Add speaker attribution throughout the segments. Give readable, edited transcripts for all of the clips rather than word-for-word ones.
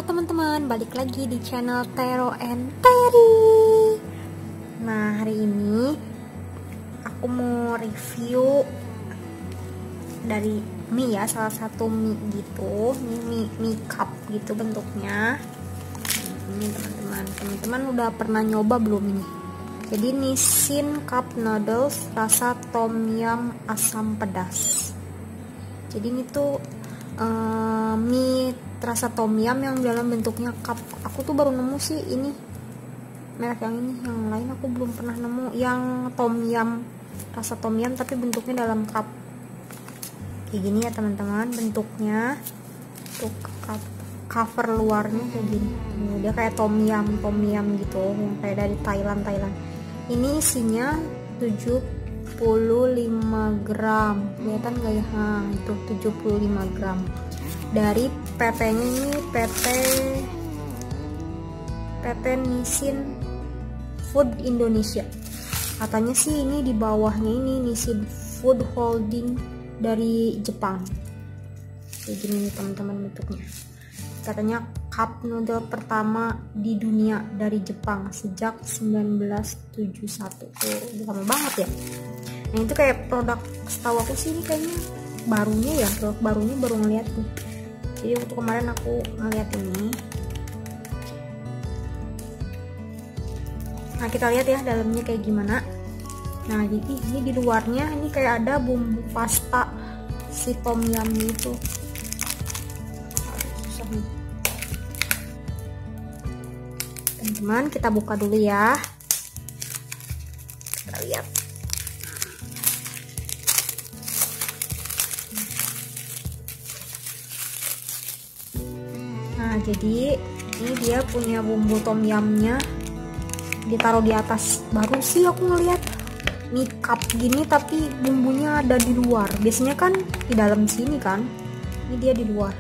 Speaker 1: Halo teman-teman, balik lagi di channel Tero and Terry. Nah, hari ini aku mau review dari mie ya, salah satu mie gitu. Ini mie cup gitu bentuknya. Ini teman-teman udah pernah nyoba belum ini? Jadi Nissin cup noodles rasa tom yum asam pedas. Jadi ini tuh mie rasa tom yum yang dalam bentuknya cup. Aku tuh baru nemu sih ini merek yang ini, yang lain aku belum pernah nemu yang tom yum, rasa tom yum tapi bentuknya dalam cup kayak gini ya teman-teman. Bentuknya tuh cover luarnya kayak gini. Dia kayak tom yum gitu, yang kayak dari Thailand. Ini isinya 75 gram, kelihatan gak ya? Nah, itu 75 gram. Dari PT-nya ini PT Nissin Food Indonesia. Katanya sih ini di bawahnya ini Nissin Food Holding dari Jepang. Kayak gini nih teman-teman bentuknya. Katanya cup noodle pertama di dunia dari Jepang sejak 1971. Udah lama banget ya. Nah itu kayak produk, setahu aku sih ini kayaknya barunya ya, produk barunya, baru ngeliat nih. Jadi waktu kemarin aku ngeliat ini. Nah kita lihat ya dalamnya kayak gimana. Nah jadi ini di luarnya ini kayak ada bumbu pasta si tom yum itu. Susah nih teman-teman, kita buka dulu ya. Kita lihat. Nah jadi ini dia punya bumbu tom yumnya ditaruh di atas. Baru sih aku ngeliat mie cup gini tapi bumbunya ada di luar. Biasanya kan di dalam sini kan, ini dia di luar.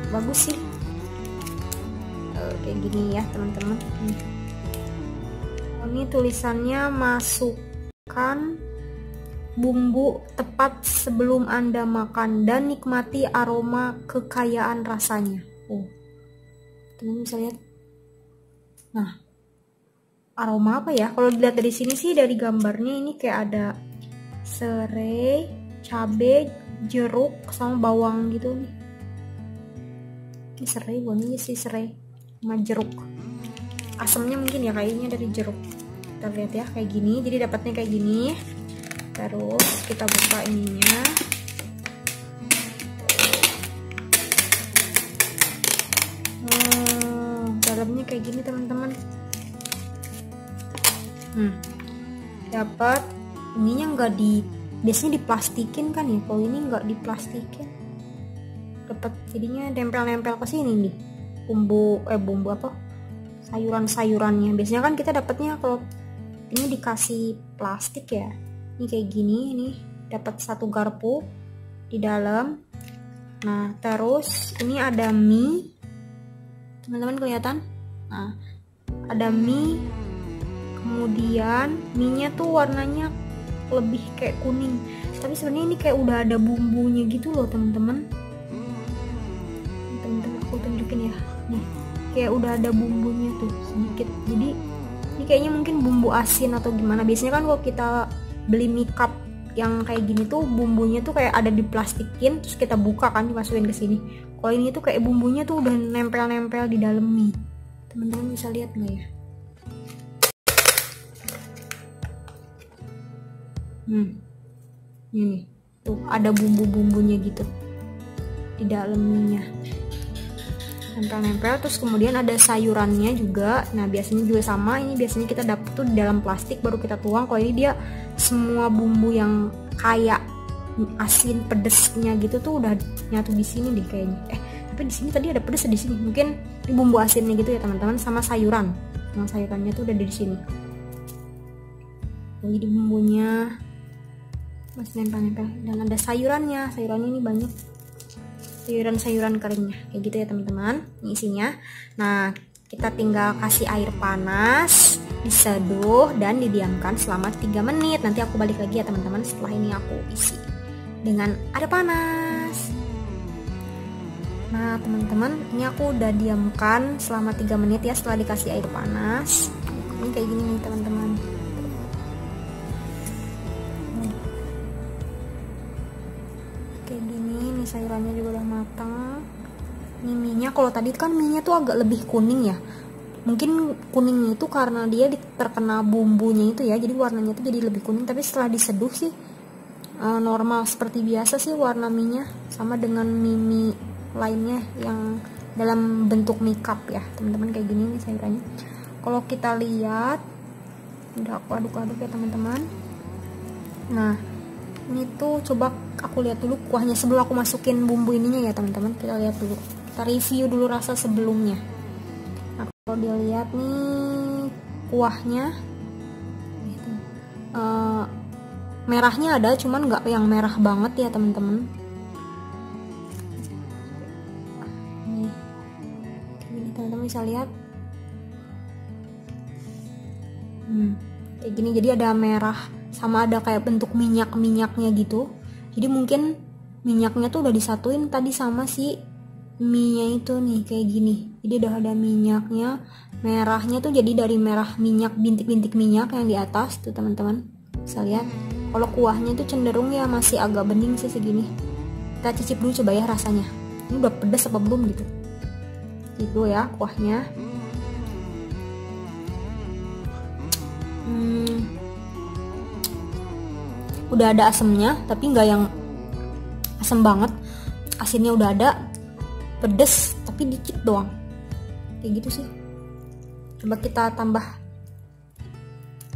Speaker 1: Bagus sih kayak gini ya teman-teman. Ini tulisannya masukkan bumbu tepat sebelum Anda makan dan nikmati aroma kekayaan rasanya. Teman bisa lihat. Nah, aroma apa ya? Kalau dilihat dari sini sih, dari gambarnya ini kayak ada serai, cabai, jeruk sama bawang gitu nih. Ini serai, wanginya sih serai sama jeruk. Asamnya mungkin ya kayaknya dari jeruk. Kita lihat ya kayak gini. Jadi dapatnya kayak gini. Terus kita buka ininya. Dalamnya kayak gini teman-teman. Dapat ininya nggak biasanya diplastikin kan ya. Kalau ini nggak diplastikin. Dapat jadinya nempel-nempel ke sini nih. Bumbu apa? Sayuran-sayurannya. Biasanya kan kita dapatnya kalau ini dikasih plastik ya. Ini kayak gini, ini dapat satu garpu di dalam. Nah, terus ini ada mie. Teman-teman kelihatan? Nah, ada mie. Kemudian mie-nya tuh warnanya lebih kayak kuning. Tapi sebenarnya ini kayak udah ada bumbunya gitu loh, teman-teman. Teman-teman aku tunjukin ya. Nih, kayak udah ada bumbunya tuh sedikit. Jadi ini kayaknya mungkin bumbu asin atau gimana. Biasanya kan kalau kita beli mie cup yang kayak gini tuh bumbunya tuh kayak ada diplastikin terus kita buka kan, dimasukin ke sini. Kalau ini tuh kayak bumbunya tuh udah nempel-nempel di dalam mie. Teman-teman bisa lihat nggak ya? Ini tuh ada bumbu-bumbunya gitu di dalam mie-nya. Nempel-nempel, terus kemudian ada sayurannya juga. Nah biasanya juga sama, ini biasanya kita dapet tuh di dalam plastik baru kita tuang. Kalau ini dia semua bumbu yang kayak asin pedesnya gitu tuh udah nyatu di sini deh kayaknya. Tapi di sini tadi ada pedes di sini. Mungkin ini bumbu asinnya gitu ya teman-teman, sama sayuran. Yang sayurannya tuh udah di sini. Jadi bumbunya masih nempel-nempel dan ada sayurannya. Sayurannya ini banyak. Sayuran-sayuran keringnya kayak gitu ya teman-teman. Ini isinya. Nah kita tinggal kasih air panas, diseduh dan didiamkan selama 3 menit. Nanti aku balik lagi ya teman-teman setelah ini aku isi dengan air panas. Nah teman-teman, ini aku udah diamkan selama 3 menit ya setelah dikasih air panas. Ini kayak gini nih teman-teman. Kayak gini, nih sayurannya juga udah matang. Ini minyak, kalau tadi kan minyak tuh agak lebih kuning ya. Mungkin kuningnya itu karena dia terkena bumbunya itu ya, jadi warnanya tuh jadi lebih kuning. Tapi setelah diseduh sih normal seperti biasa sih warna minyak, sama dengan mie lainnya yang dalam bentuk mie cup ya teman-teman. Kayak gini nih sayurannya. Kalau kita lihat, udah aku aduk-aduk ya teman-teman. Nah ini tuh coba aku lihat dulu kuahnya sebelum aku masukin bumbu ininya ya teman-teman. Kita lihat dulu, kita review dulu rasa sebelumnya. Nah kalau dilihat nih kuahnya merahnya ada, cuman nggak yang merah banget ya teman-teman. Ini teman-teman bisa lihat, kayak gini. Jadi ada merah sama ada kayak bentuk minyaknya gitu. Jadi mungkin minyaknya tuh udah disatuin tadi sama si mie-nya itu nih kayak gini. Jadi udah ada minyaknya, merahnya tuh jadi dari merah minyak, bintik-bintik minyak yang di atas tuh teman-teman bisa lihat. Kalau kuahnya tuh cenderung ya masih agak bening sih segini. Kita cicip dulu coba ya rasanya. Ini udah pedas apa belum gitu. Cicip dulu ya kuahnya. Udah ada asemnya, tapi nggak yang asem banget. Asinnya udah ada, pedes tapi dikit doang. Kayak gitu sih. Coba kita tambah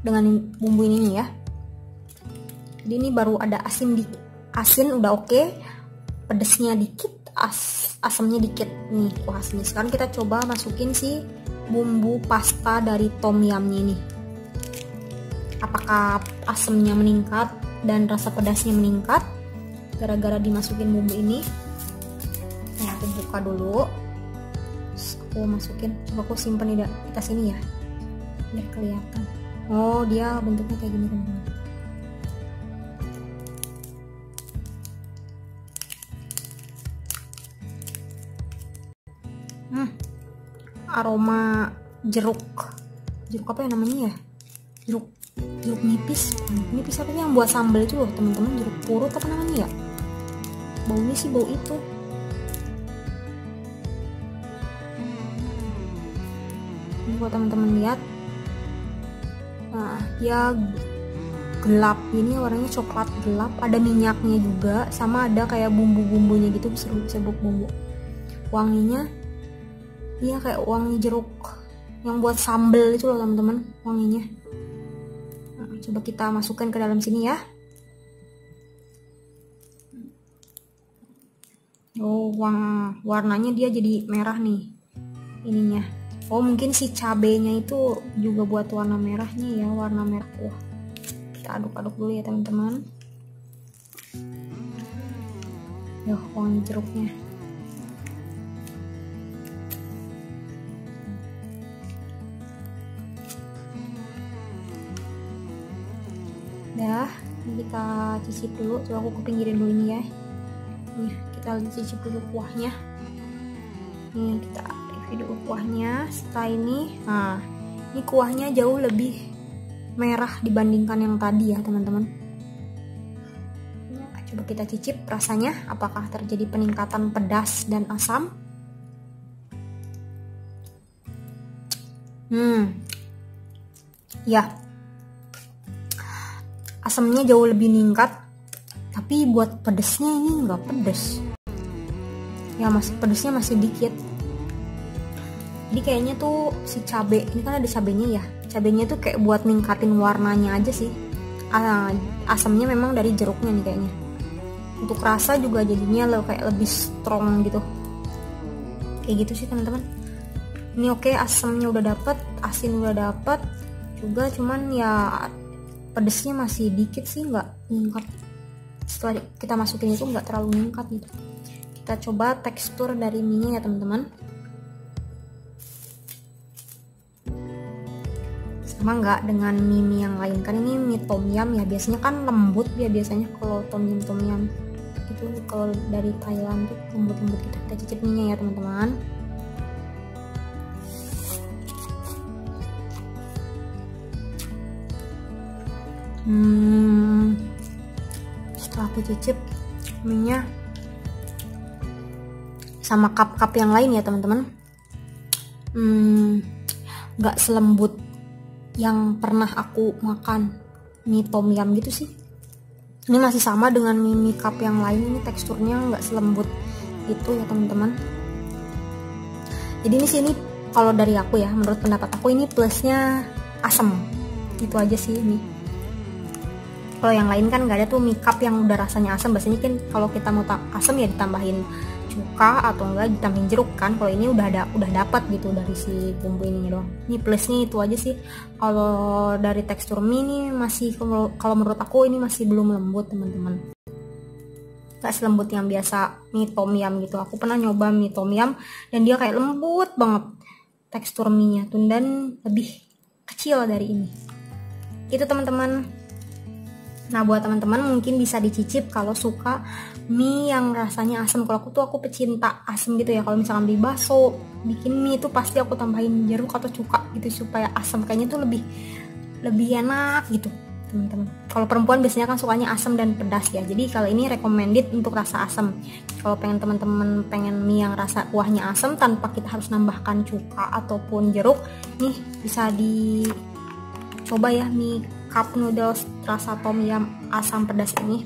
Speaker 1: dengan bumbu ininya ya. Jadi ini baru ada asin udah oke. Pedesnya dikit, asamnya dikit nih kuah asinnya. Sekarang kita coba masukin si bumbu pasta dari tom yumnya ini. Apakah asamnya meningkat dan rasa pedasnya meningkat gara-gara dimasukin bumbu ini? Nah aku buka dulu. Terus aku masukin, coba aku simpen di atas ini ya biar kelihatan. Oh dia bentuknya kayak gini teman-teman. Aroma jeruk apa ya namanya ya, jeruk nipis apa sih yang buat sambal itu loh teman-teman, jeruk purut apa namanya ya, baunya sih bau itu. Ini buat teman-teman lihat. Nah dia gelap ini, warnanya coklat gelap, ada minyaknya juga, sama ada kayak bumbu-bumbunya gitu, serbuk bumbu. Wanginya iya kayak wangi jeruk yang buat sambal itu loh teman-teman wanginya. Nah, coba kita masukkan ke dalam sini ya. Oh warnanya dia jadi merah nih ininya. Oh mungkin si cabenya itu juga buat warna merahnya ya, warna merah. Wah kita aduk-aduk dulu ya teman-teman. Yo wangi jeruknya. Dah, ini kita cicip dulu. Coba aku kepinggirin dulu ini ya. Nih, kita cicip dulu kuahnya. Nih, kita review dulu kuahnya. Setelah ini, nah, ini kuahnya jauh lebih merah dibandingkan yang tadi ya, teman-teman. Nah, coba kita cicip rasanya. Apakah terjadi peningkatan pedas dan asam? Ya. Asamnya jauh lebih meningkat, tapi buat pedesnya ini nggak pedes ya, pedesnya masih dikit. Jadi kayaknya tuh si cabe ini kan ada cabenya ya, cabenya tuh kayak buat ningkatin warnanya aja sih. Asamnya memang dari jeruknya nih kayaknya. Untuk rasa juga jadinya kayak lebih strong gitu, kayak gitu sih teman-teman. Ini oke, asamnya udah dapet, asin udah dapet juga, cuman ya pedesnya masih dikit sih, nggak meningkat. Setelah kita masukin itu nggak terlalu meningkat gitu. Kita coba tekstur dari mie-nya ya teman-teman. Sama nggak dengan mie yang lain, kan ini mie tom yum ya, biasanya kan lembut ya biasanya kalau tom yum gitu gitu. Kalau dari Thailand tuh lembut-lembut gitu. Kita cicip mie-nya ya teman-teman. Setelah aku cicip mie-nya sama cup-cup yang lain ya teman-teman, nggak selembut yang pernah aku makan mie tom yum gitu sih. Ini masih sama dengan mie cup yang lain, ini teksturnya nggak selembut itu ya teman-teman. Jadi ini sini kalau dari aku ya, menurut pendapat aku ini plusnya asam, itu aja sih ini. Kalau yang lain kan nggak ada tuh mie cup yang udah rasanya asam. Biasanya kan kalau kita mau asam ya ditambahin cuka atau enggak ditambahin jeruk kan. Kalau ini udah dapat gitu dari si bumbu ini doang. Ini plusnya itu aja sih. Kalau dari tekstur mie ini masih, kalau menurut aku ini masih belum lembut teman-teman. Gak selembut yang biasa mie tom yum gitu. Aku pernah nyoba mie tom yum dan dia kayak lembut banget tekstur mie-nya tuh, dan lebih kecil dari ini. Itu teman-teman. Nah buat teman-teman mungkin bisa dicicip kalau suka mie yang rasanya asam. Kalau aku pecinta asam gitu ya. Kalau misalkan beli bakso, bikin mie itu pasti aku tambahin jeruk atau cuka gitu supaya asam. Kayaknya tuh lebih enak gitu teman-teman. Kalau perempuan biasanya kan sukanya asam dan pedas ya. Jadi kalau ini recommended untuk rasa asam. Kalau teman-teman pengen mie yang rasa kuahnya asam tanpa kita harus nambahkan cuka ataupun jeruk, nih bisa dicoba ya mie cup noodles rasa tom yum asam pedas ini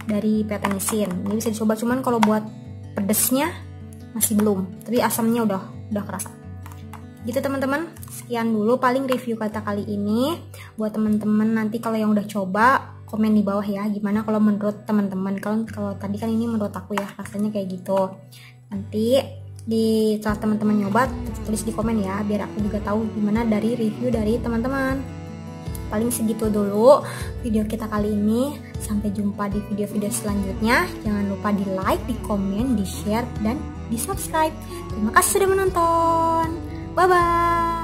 Speaker 1: dari PT Nissin. Ini bisa dicoba, cuman kalau buat pedesnya masih belum, tapi asamnya udah kerasa. Gitu teman-teman. Sekian dulu paling review kata kali ini. Buat teman-teman nanti kalau yang udah coba, komen di bawah ya gimana kalau menurut teman-teman. Kalau tadi kan ini menurut aku ya rasanya kayak gitu. Nanti setelah teman-teman nyoba tulis di komen ya, biar aku juga tahu gimana dari review dari teman-teman. Paling segitu dulu video kita kali ini. Sampai jumpa di video-video selanjutnya. Jangan lupa di like, di komen, di share, dan di subscribe. Terima kasih sudah menonton. Bye bye.